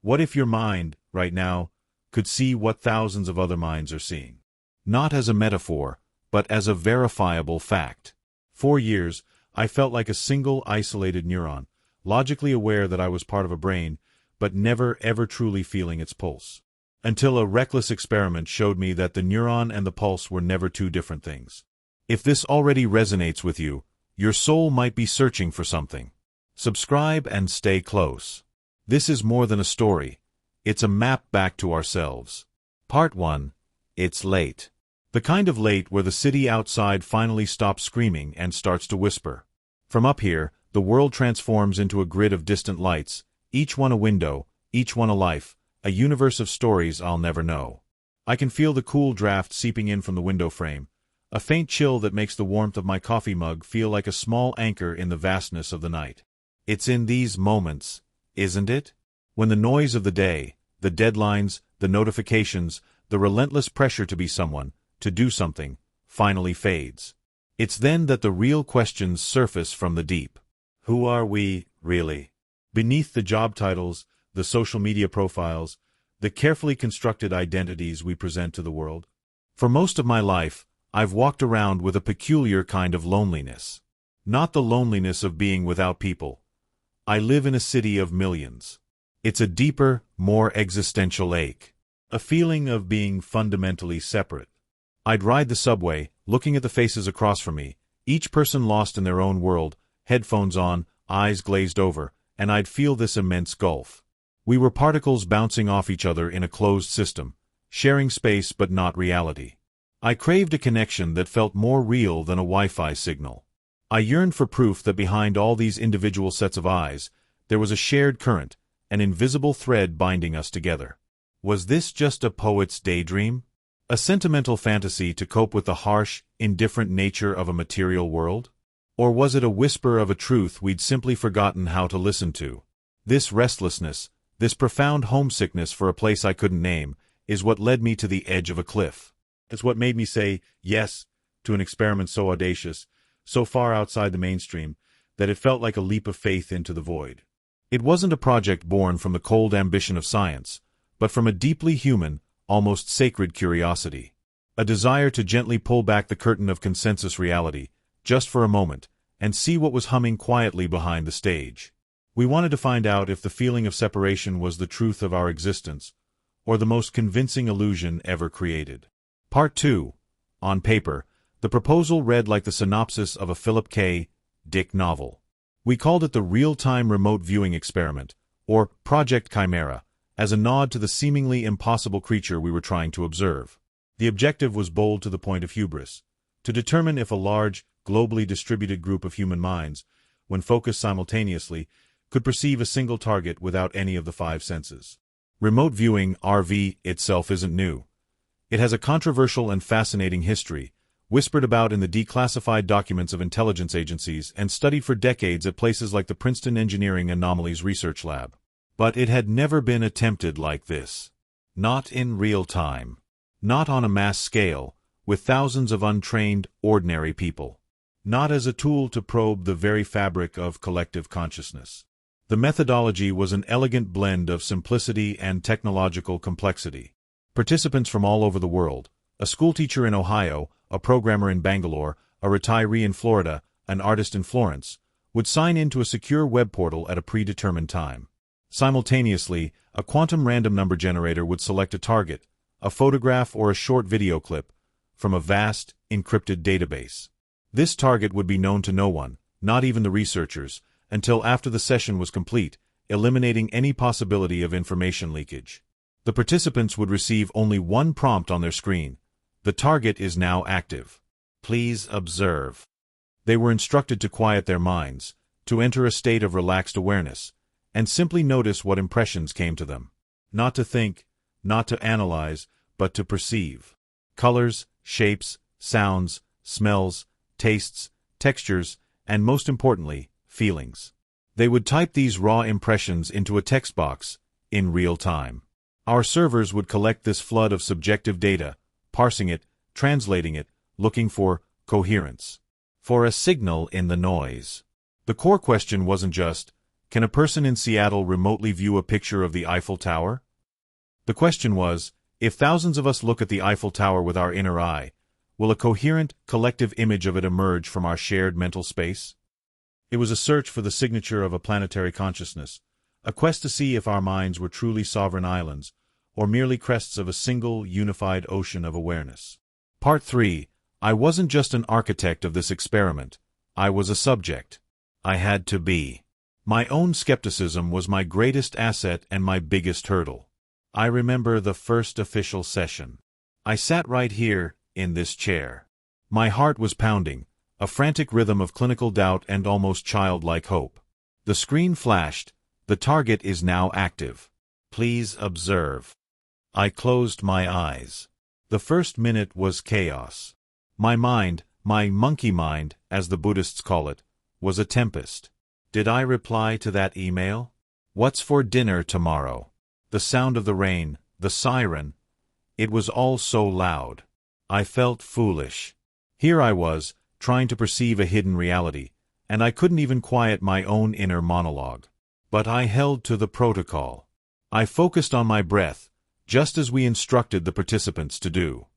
What if your mind, right now, could see what thousands of other minds are seeing? Not as a metaphor, but as a verifiable fact. For years, I felt like a single isolated neuron, logically aware that I was part of a brain, but never ever truly feeling its pulse. Until a reckless experiment showed me that the neuron and the pulse were never two different things. If this already resonates with you, your soul might be searching for something. Subscribe and stay close. This is more than a story. It's a map back to ourselves. Part 1. It's late. The kind of late where the city outside finally stops screaming and starts to whisper. From up here, the world transforms into a grid of distant lights, each one a window, each one a life, a universe of stories I'll never know. I can feel the cool draft seeping in from the window frame, a faint chill that makes the warmth of my coffee mug feel like a small anchor in the vastness of the night. It's in these moments, isn't it? When the noise of the day, the deadlines, the notifications, the relentless pressure to be someone, to do something, finally fades. It's then that the real questions surface from the deep. Who are we, really? Beneath the job titles, the social media profiles, the carefully constructed identities we present to the world. For most of my life, I've walked around with a peculiar kind of loneliness. Not the loneliness of being without people. I live in a city of millions. It's a deeper, more existential ache. A feeling of being fundamentally separate. I'd ride the subway, looking at the faces across from me, each person lost in their own world, headphones on, eyes glazed over, and I'd feel this immense gulf. We were particles bouncing off each other in a closed system, sharing space but not reality. I craved a connection that felt more real than a Wi-Fi signal. I yearned for proof that behind all these individual sets of eyes, there was a shared current, an invisible thread binding us together. Was this just a poet's daydream? A sentimental fantasy to cope with the harsh, indifferent nature of a material world? Or was it a whisper of a truth we'd simply forgotten how to listen to? This restlessness, this profound homesickness for a place I couldn't name, is what led me to the edge of a cliff. It's what made me say yes to an experiment so audacious, so far outside the mainstream, that it felt like a leap of faith into the void. It wasn't a project born from the cold ambition of science, but from a deeply human, almost sacred curiosity. A desire to gently pull back the curtain of consensus reality, just for a moment, and see what was humming quietly behind the stage. We wanted to find out if the feeling of separation was the truth of our existence, or the most convincing illusion ever created. Part 2. On paper, the proposal read like the synopsis of a Philip K. Dick novel. We called it the Real-Time Remote Viewing Experiment, or Project Chimera, as a nod to the seemingly impossible creature we were trying to observe. The objective was bold to the point of hubris: to determine if a large, globally distributed group of human minds, when focused simultaneously, could perceive a single target without any of the five senses. Remote viewing, RV, itself isn't new. It has a controversial and fascinating history, whispered about in the declassified documents of intelligence agencies and studied for decades at places like the Princeton Engineering Anomalies Research Lab. But it had never been attempted like this. Not in real time. Not on a mass scale, with thousands of untrained, ordinary people. Not as a tool to probe the very fabric of collective consciousness. The methodology was an elegant blend of simplicity and technological complexity. Participants from all over the world, a schoolteacher in Ohio, a programmer in Bangalore, a retiree in Florida, an artist in Florence, would sign into a secure web portal at a predetermined time. Simultaneously, a quantum random number generator would select a target, a photograph or a short video clip, from a vast, encrypted database. This target would be known to no one, not even the researchers, until after the session was complete, eliminating any possibility of information leakage. The participants would receive only one prompt on their screen: the target is now active. Please observe. They were instructed to quiet their minds, to enter a state of relaxed awareness, and simply notice what impressions came to them. Not to think, not to analyze, but to perceive. Colors, shapes, sounds, smells, tastes, textures, and most importantly, feelings. They would type these raw impressions into a text box, in real time. Our servers would collect this flood of subjective data, parsing it, translating it, looking for coherence. For a signal in the noise. The core question wasn't just, Can a person in Seattle remotely view a picture of the Eiffel Tower? The question was, if thousands of us look at the Eiffel Tower with our inner eye, will a coherent, collective image of it emerge from our shared mental space? It was a search for the signature of a planetary consciousness, a quest to see if our minds were truly sovereign islands, or merely crests of a single, unified ocean of awareness. Part 3. I wasn't just an architect of this experiment. I was a subject. I had to be. My own skepticism was my greatest asset and my biggest hurdle. I remember the first official session. I sat right here, in this chair. My heart was pounding, a frantic rhythm of clinical doubt and almost childlike hope. The screen flashed. The target is now active. Please observe. I closed my eyes. The first minute was chaos. My mind, my monkey mind, as the Buddhists call it, was a tempest. Did I reply to that email? What's for dinner tomorrow? The sound of the rain, the siren, it was all so loud. I felt foolish. Here I was, trying to perceive a hidden reality, and I couldn't even quiet my own inner monologue. But I held to the protocol. I focused on my breath, just as we instructed the participants to do.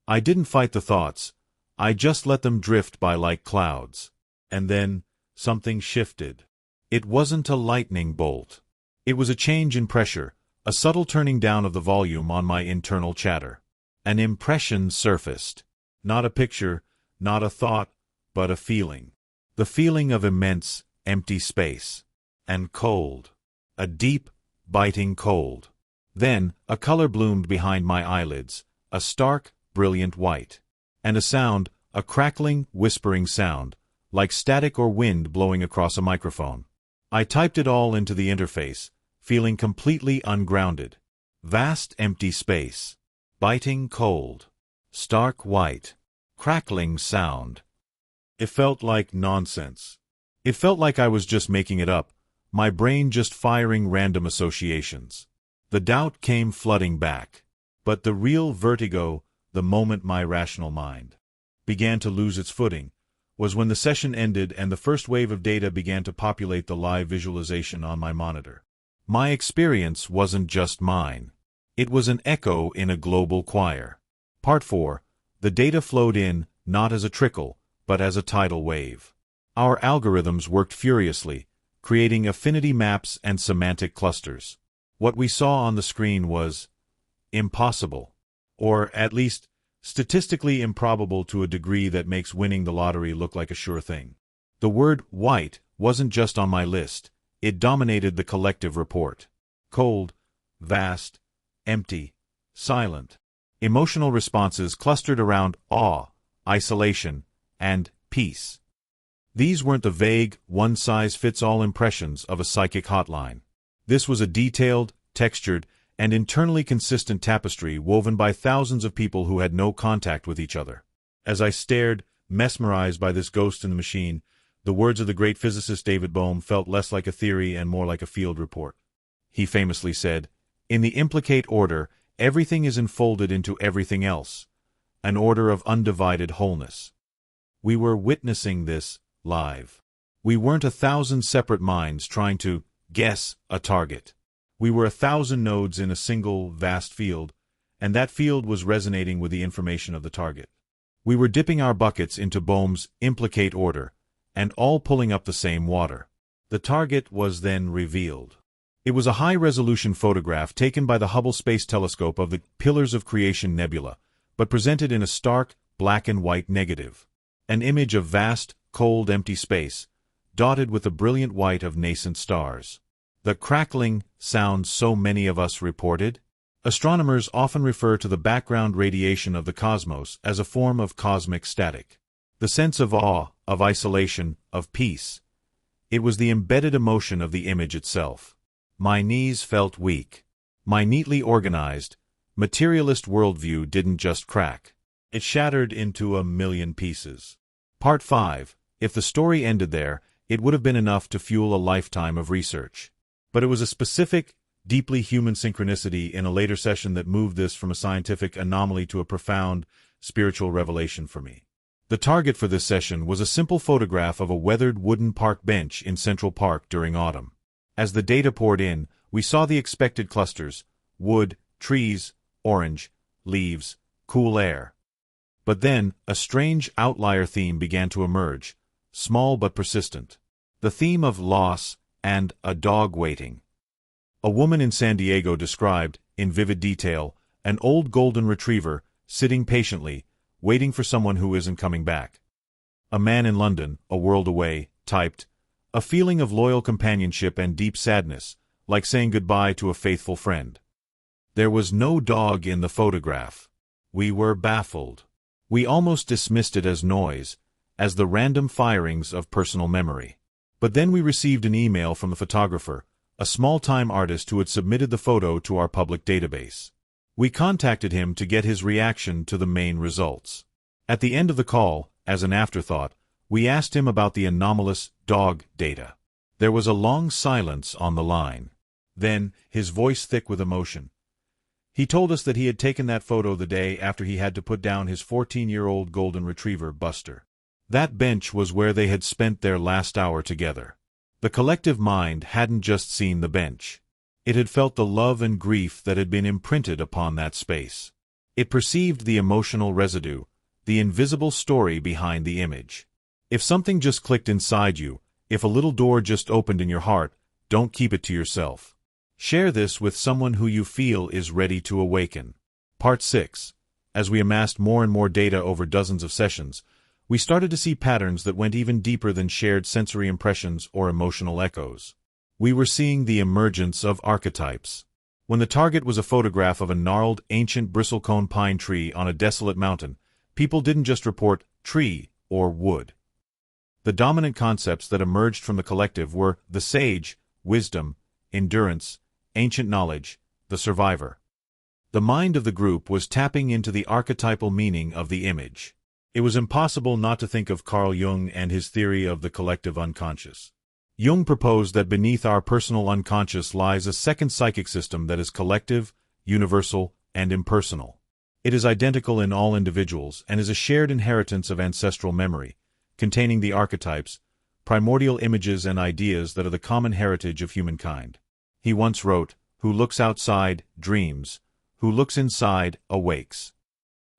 I didn't fight the thoughts. I just let them drift by like clouds. And then, something shifted. It wasn't a lightning bolt. It was a change in pressure, a subtle turning down of the volume on my internal chatter. An impression surfaced. Not a picture, not a thought, but a feeling. The feeling of immense, empty space. And cold. A deep, biting cold. Then, a color bloomed behind my eyelids, a stark, brilliant white. And a sound, a crackling, whispering sound, like static or wind blowing across a microphone. I typed it all into the interface, feeling completely ungrounded. Vast empty space. Biting cold. Stark white. Crackling sound. It felt like nonsense. It felt like I was just making it up, my brain just firing random associations. The doubt came flooding back. But the real vertigo, the moment my rational mind began to lose its footing, was when the session ended and the first wave of data began to populate the live visualization on my monitor. My experience wasn't just mine. It was an echo in a global choir. Part 4. The data flowed in, not as a trickle, but as a tidal wave. Our algorithms worked furiously, creating affinity maps and semantic clusters. What we saw on the screen was impossible, or at least statistically improbable to a degree that makes winning the lottery look like a sure thing. The word white wasn't just on my list, it dominated the collective report. Cold, vast, empty, silent. Emotional responses clustered around awe, isolation, and peace. These weren't the vague, one-size-fits-all impressions of a psychic hotline. This was a detailed, textured, and internally consistent tapestry woven by thousands of people who had no contact with each other. As I stared, mesmerized by this ghost in the machine, the words of the great physicist David Bohm felt less like a theory and more like a field report. He famously said, "In the implicate order, everything is enfolded into everything else, an order of undivided wholeness." We were witnessing this live. We weren't 1,000 separate minds trying to guess a target. We were 1,000 nodes in a single, vast field, and that field was resonating with the information of the target. We were dipping our buckets into Bohm's implicate order, and all pulling up the same water. The target was then revealed. It was a high-resolution photograph taken by the Hubble Space Telescope of the Pillars of Creation Nebula, but presented in a stark, black and white negative. An image of vast, cold, empty space, dotted with the brilliant white of nascent stars. The crackling sound so many of us reported? Astronomers often refer to the background radiation of the cosmos as a form of cosmic static. The sense of awe, of isolation, of peace. It was the embedded emotion of the image itself. My knees felt weak. My neatly organized, materialist worldview didn't just crack. It shattered into a million pieces. Part 5. If the story ended there, it would have been enough to fuel a lifetime of research. But it was a specific, deeply human synchronicity in a later session that moved this from a scientific anomaly to a profound, spiritual revelation for me. The target for this session was a simple photograph of a weathered wooden park bench in Central Park during autumn. As the data poured in, we saw the expected clusters: wood, trees, orange, leaves, cool air. But then, a strange outlier theme began to emerge, small but persistent. The theme of loss and a dog waiting. A woman in San Diego described, in vivid detail, an old golden retriever, sitting patiently, waiting for someone who isn't coming back. A man in London, a world away, typed, a feeling of loyal companionship and deep sadness, like saying goodbye to a faithful friend. There was no dog in the photograph. We were baffled. We almost dismissed it as noise, as the random firings of personal memory. But then we received an email from the photographer, a small-time artist who had submitted the photo to our public database. We contacted him to get his reaction to the main results. At the end of the call, as an afterthought, we asked him about the anomalous dog data. There was a long silence on the line. Then, his voice thick with emotion, he told us that he had taken that photo the day after he had to put down his 14-year-old golden retriever, Buster. That bench was where they had spent their last hour together. The collective mind hadn't just seen the bench. It had felt the love and grief that had been imprinted upon that space. It perceived the emotional residue, the invisible story behind the image. If something just clicked inside you, if a little door just opened in your heart, don't keep it to yourself. Share this with someone who you feel is ready to awaken. Part 6. As we amassed more and more data over dozens of sessions, we started to see patterns that went even deeper than shared sensory impressions or emotional echoes. We were seeing the emergence of archetypes. When the target was a photograph of a gnarled, ancient bristlecone pine tree on a desolate mountain, people didn't just report tree or wood. The dominant concepts that emerged from the collective were the sage, wisdom, endurance, ancient knowledge, the survivor. The mind of the group was tapping into the archetypal meaning of the image. It was impossible not to think of Carl Jung and his theory of the collective unconscious. Jung proposed that beneath our personal unconscious lies a second psychic system that is collective, universal, and impersonal. It is identical in all individuals and is a shared inheritance of ancestral memory, containing the archetypes, primordial images and ideas that are the common heritage of humankind. He once wrote, "Who looks outside, dreams. Who looks inside, awakes."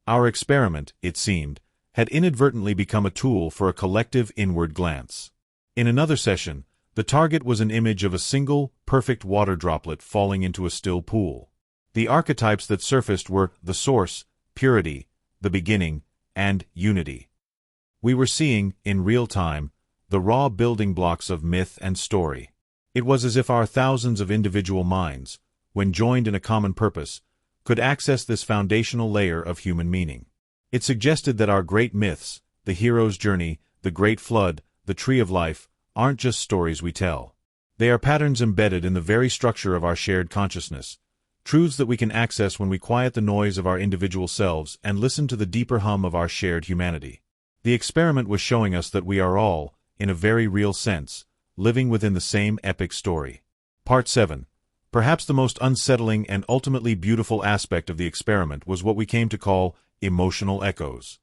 Our experiment, it seemed, had inadvertently become a tool for a collective inward glance. In another session, the target was an image of a single, perfect water droplet falling into a still pool. The archetypes that surfaced were the source, purity, the beginning, and unity. We were seeing, in real time, the raw building blocks of myth and story. It was as if our thousands of individual minds, when joined in a common purpose, could access this foundational layer of human meaning. It suggested that our great myths, the hero's journey, the great flood, the tree of life, aren't just stories we tell. They are patterns embedded in the very structure of our shared consciousness, truths that we can access when we quiet the noise of our individual selves and listen to the deeper hum of our shared humanity. The experiment was showing us that we are all, in a very real sense, living within the same epic story. Part 7. Perhaps the most unsettling and ultimately beautiful aspect of the experiment was what we came to call emotional echoes.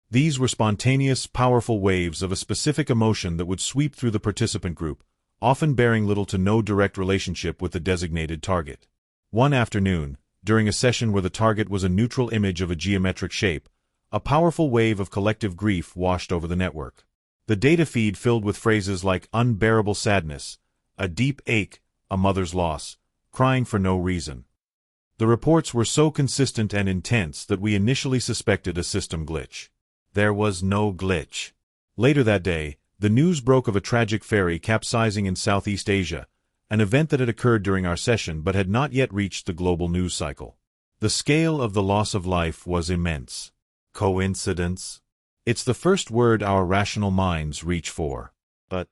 These were spontaneous, powerful waves of a specific emotion that would sweep through the participant group, often bearing little to no direct relationship with the designated target. One afternoon, during a session where the target was a neutral image of a geometric shape, a powerful wave of collective grief washed over the network. The data feed filled with phrases like unbearable sadness, a deep ache, a mother's loss, crying for no reason. The reports were so consistent and intense that we initially suspected a system glitch. There was no glitch. Later that day, the news broke of a tragic ferry capsizing in Southeast Asia, an event that had occurred during our session but had not yet reached the global news cycle. The scale of the loss of life was immense. Coincidence? It's the first word our rational minds reach for. But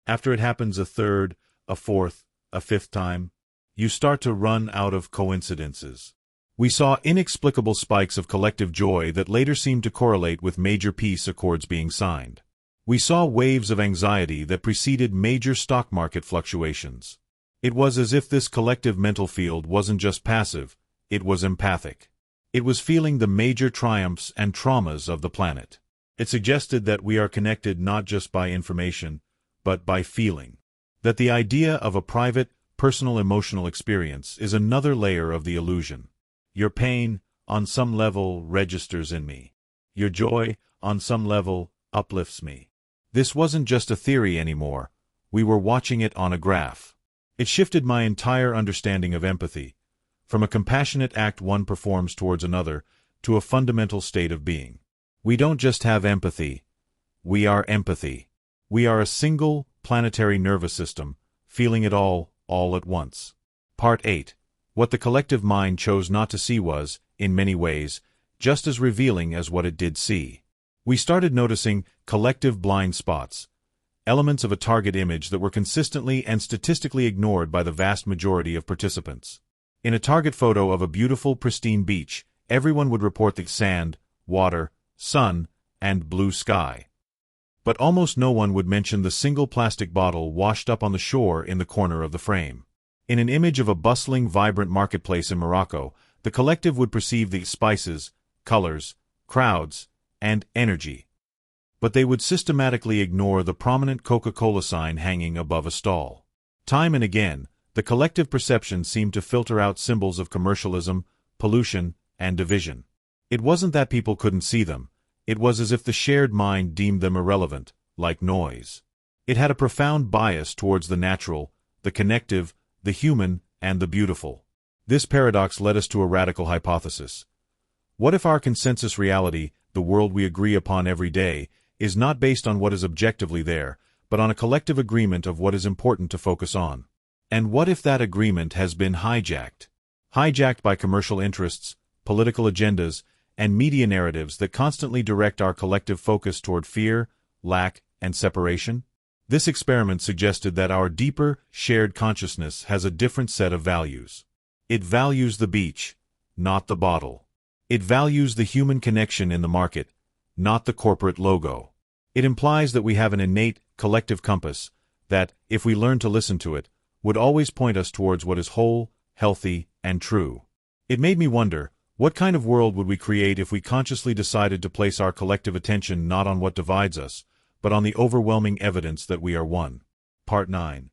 after it happens a third, a fourth, a fifth time, you start to run out of coincidences. We saw inexplicable spikes of collective joy that later seemed to correlate with major peace accords being signed. We saw waves of anxiety that preceded major stock market fluctuations. It was as if this collective mental field wasn't just passive, it was empathic. It was feeling the major triumphs and traumas of the planet. It suggested that we are connected not just by information, but by feeling. That the idea of a private, personal emotional experience is another layer of the illusion. Your pain, on some level, registers in me. Your joy, on some level, uplifts me. This wasn't just a theory anymore. We were watching it on a graph. It shifted my entire understanding of empathy, from a compassionate act one performs towards another, to a fundamental state of being. We don't just have empathy. We are empathy. We are a single, planetary nervous system, feeling it all at once. Part 8. What the collective mind chose not to see was, in many ways, just as revealing as what it did see. We started noticing collective blind spots, elements of a target image that were consistently and statistically ignored by the vast majority of participants. In a target photo of a beautiful, pristine beach, everyone would report the sand, water, sun, and blue sky. But almost no one would mention the single plastic bottle washed up on the shore in the corner of the frame. In an image of a bustling, vibrant marketplace in Morocco, the collective would perceive the spices, colors, crowds, and energy. But they would systematically ignore the prominent Coca-Cola sign hanging above a stall. Time and again, the collective perception seemed to filter out symbols of commercialism, pollution, and division. It wasn't that people couldn't see them. It was as if the shared mind deemed them irrelevant, like noise. It had a profound bias towards the natural, the connective, the human, and the beautiful. This paradox led us to a radical hypothesis. What if our consensus reality, the world we agree upon every day, is not based on what is objectively there, but on a collective agreement of what is important to focus on? And what if that agreement has been hijacked? Hijacked by commercial interests, political agendas, and media narratives that constantly direct our collective focus toward fear, lack, and separation? This experiment suggested that our deeper, shared consciousness has a different set of values. It values the beach, not the bottle. It values the human connection in the market, not the corporate logo. It implies that we have an innate, collective compass that, if we learn to listen to it, would always point us towards what is whole, healthy, and true. It made me wonder, what kind of world would we create if we consciously decided to place our collective attention not on what divides us, but on the overwhelming evidence that we are one? Part 9.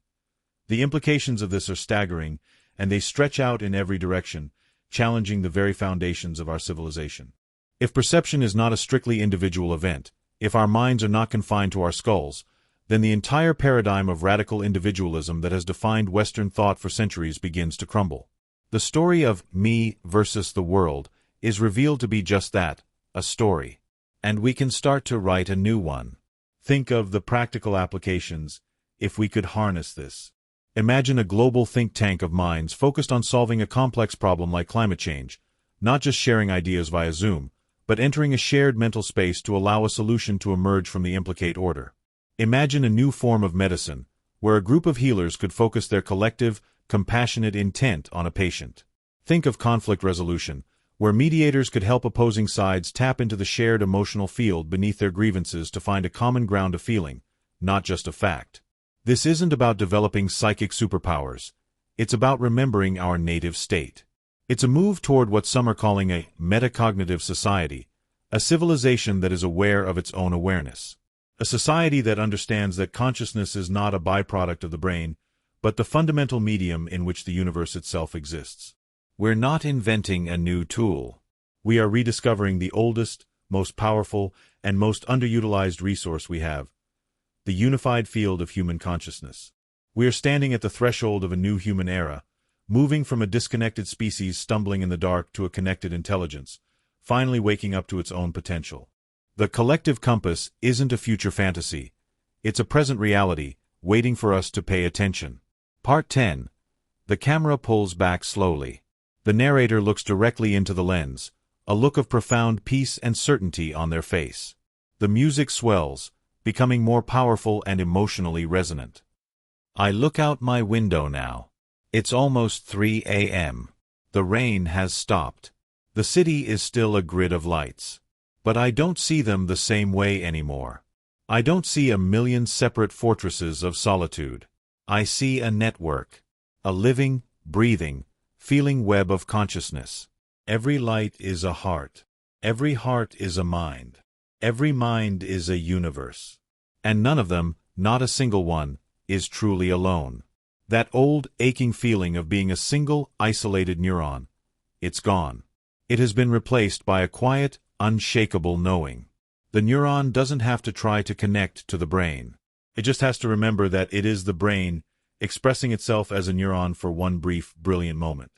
The implications of this are staggering, and they stretch out in every direction, challenging the very foundations of our civilization. If perception is not a strictly individual event, if our minds are not confined to our skulls, then the entire paradigm of radical individualism that has defined Western thought for centuries begins to crumble. The story of me versus the world is revealed to be just that, a story. And we can start to write a new one. Think of the practical applications, if we could harness this. Imagine a global think tank of minds focused on solving a complex problem like climate change, not just sharing ideas via Zoom, but entering a shared mental space to allow a solution to emerge from the implicate order. Imagine a new form of medicine, where a group of healers could focus their collective, compassionate intent on a patient. Think of conflict resolution, where mediators could help opposing sides tap into the shared emotional field beneath their grievances to find a common ground of feeling, not just a fact. This isn't about developing psychic superpowers. It's about remembering our native state. It's a move toward what some are calling a metacognitive society, a civilization that is aware of its own awareness. A society that understands that consciousness is not a byproduct of the brain, but the fundamental medium in which the universe itself exists. We're not inventing a new tool. We are rediscovering the oldest, most powerful, and most underutilized resource we have, the unified field of human consciousness. We are standing at the threshold of a new human era, moving from a disconnected species stumbling in the dark to a connected intelligence, finally waking up to its own potential. The collective compass isn't a future fantasy. It's a present reality, waiting for us to pay attention. Part 10. The camera pulls back slowly. The narrator looks directly into the lens, a look of profound peace and certainty on their face. The music swells, becoming more powerful and emotionally resonant. I look out my window now. It's almost 3 a.m. The rain has stopped. The city is still a grid of lights. But I don't see them the same way anymore. I don't see a million separate fortresses of solitude. I see a network, a living, breathing, feeling web of consciousness. Every light is a heart. Every heart is a mind. Every mind is a universe. And none of them, not a single one, is truly alone. That old, aching feeling of being a single, isolated neuron, it's gone. It has been replaced by a quiet, unshakable knowing. The neuron doesn't have to try to connect to the brain. It just has to remember that it is the brain expressing itself as a neuron for one brief, brilliant moment.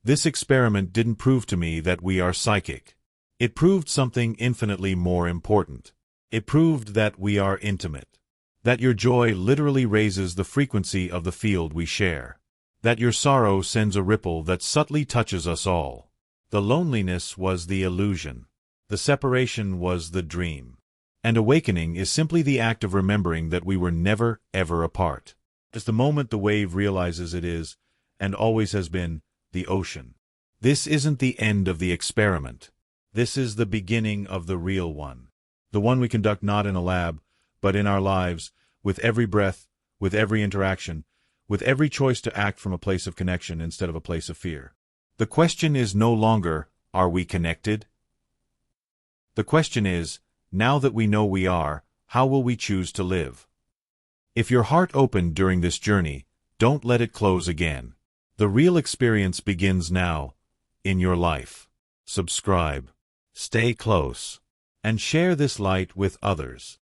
This experiment didn't prove to me that we are psychic. It proved something infinitely more important. It proved that we are intimate. That your joy literally raises the frequency of the field we share. That your sorrow sends a ripple that subtly touches us all. The loneliness was the illusion. The separation was the dream. And awakening is simply the act of remembering that we were never, ever apart. It's the moment the wave realizes it is, and always has been, the ocean. This isn't the end of the experiment. This is the beginning of the real one. The one we conduct not in a lab, but in our lives, with every breath, with every interaction, with every choice to act from a place of connection instead of a place of fear. The question is no longer, are we connected? The question is, now that we know we are, how will we choose to live? If your heart opened during this journey, don't let it close again. The real experience begins now, in your life. Subscribe, stay close, and share this light with others.